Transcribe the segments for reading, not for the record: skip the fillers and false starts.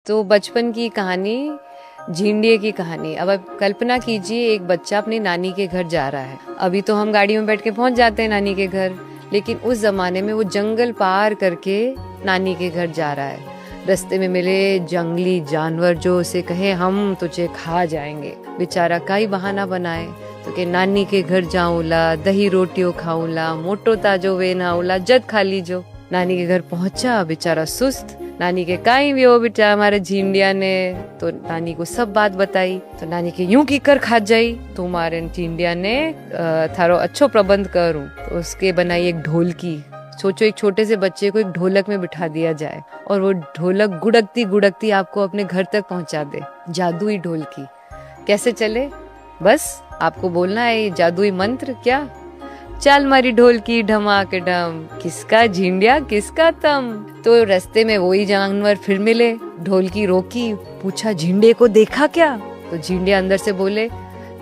तो बचपन की कहानी, झींडिये की कहानी। अब आप कल्पना कीजिए, एक बच्चा अपनी नानी के घर जा रहा है। अभी तो हम गाड़ियों में बैठ के पहुंच जाते हैं नानी के घर, लेकिन उस जमाने में वो जंगल पार करके नानी के घर जा रहा है। रास्ते में मिले जंगली जानवर जो उसे कहे हम तुझे खा जाएंगे। बेचारा का ही बहाना बनाए तो के नानी के घर जाऊला, दही रोटियों खाऊला, मोटो ताजो वे नाउला, जद खा लीजो। नानी के घर पहुंचा, बेचारा सुस्त। नानी के काई भी हो बेटा हमारे झींडिया ने, तो नानी को सब बात बताई। तो नानी के यूं की कर खा जाई, तुम्हारे झींडिया ने थारो अच्छो प्रबंध करूं। तो उसके बनाई एक ढोलकी। सोचो, एक छोटे से बच्चे को एक ढोलक में बिठा दिया जाए और वो ढोलक गुड़कती गुड़कती आपको अपने घर तक पहुंचा दे। जादुई ढोलकी कैसे चले? बस आपको बोलना है जादुई मंत्र, क्या चल मारी ढोलकी ढमाक ढम, किसका झींडिया किसका तम। तो रास्ते में वही जानवर फिर मिले। ढोलकी रोकी, पूछा झींडे को देखा क्या? तो झींडिया अंदर से बोले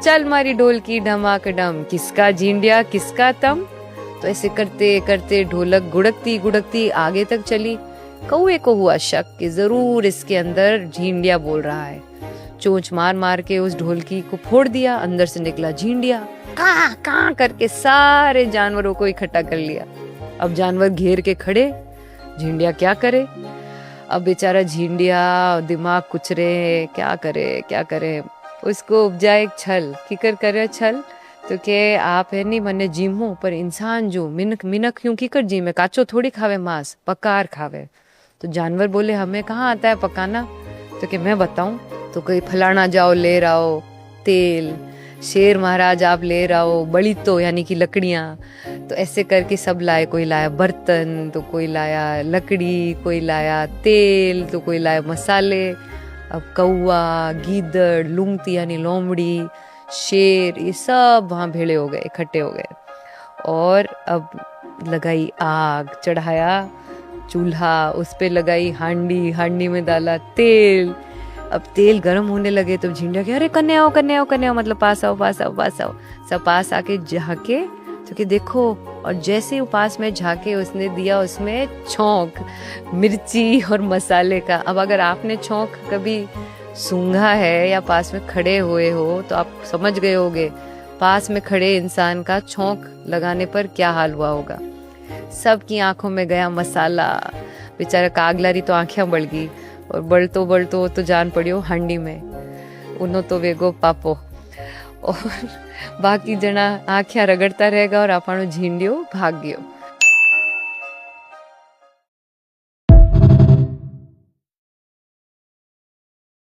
चल मारी ढोलकी ढमाक ढम, किसका झींडिया किसका तम। तो ऐसे करते करते ढोलक गुड़कती गुड़कती आगे तक चली। कौए को हुआ शक कि जरूर इसके अंदर झींडिया बोल रहा है। चोंच मार मार के उस ढोलकी को फोड़ दिया, अंदर से निकला झींडिया। कां कां करके सारे जानवरों को इकट्ठा कर लिया। अब जानवर घेर के खड़े, झींडिया क्या करे? अब बेचारा झींडिया दिमाग कुचरे, क्या करे। उसको उपजा एक छल, किकर करे छल तो के आप है नहीं मने जीमो, पर इंसान जो मिनक क्यों किकर जीमे, काचो थोड़ी खावे मांस, पकार खावे। तो जानवर बोले हमें कहाँ आता है पकाना? तो कि मैं बताऊं। तो कोई फलाना जाओ ले रहो तेल, शेर महाराज आप ले रहो बड़ी तो यानी कि लकड़ियाँ। तो ऐसे करके सब लाए, कोई लाया बर्तन, तो कोई लाया लकड़ी, कोई लाया तेल, तो कोई लाया मसाले। अब कौआ, गीदड़, लुंगती यानी लोमड़ी, शेर, ये सब वहाँ भेड़े हो गए, इकट्ठे हो गए। और अब लगाई आग, चढ़ाया चूल्हा, उस पे लगाई हांडी में डाला तेल। अब तेल गर्म होने लगे तो झींडिया के अरे कन्या आओ, मतलब पास आओ। सब पास आके झाके तो कि देखो, और जैसे वो पास में झाके उसने दिया उसमें छौंक मिर्ची और मसाले का। अब अगर आपने छौंक कभी सूंघा है या पास में खड़े हुए हो तो आप समझ गए होगे पास में खड़े इंसान का छौंक लगाने पर क्या हाल हुआ होगा। सबकी आंखों में गया मसाला। बेचारा कागलारी तो आंखें बढ़ गई, और बढ़तो तो जान पड़ियो हांडी में। उनो तो वेगो पापो, और बाकी जना आंखें रगड़ता रहेगा और आपनो झींडियो भाग गयो।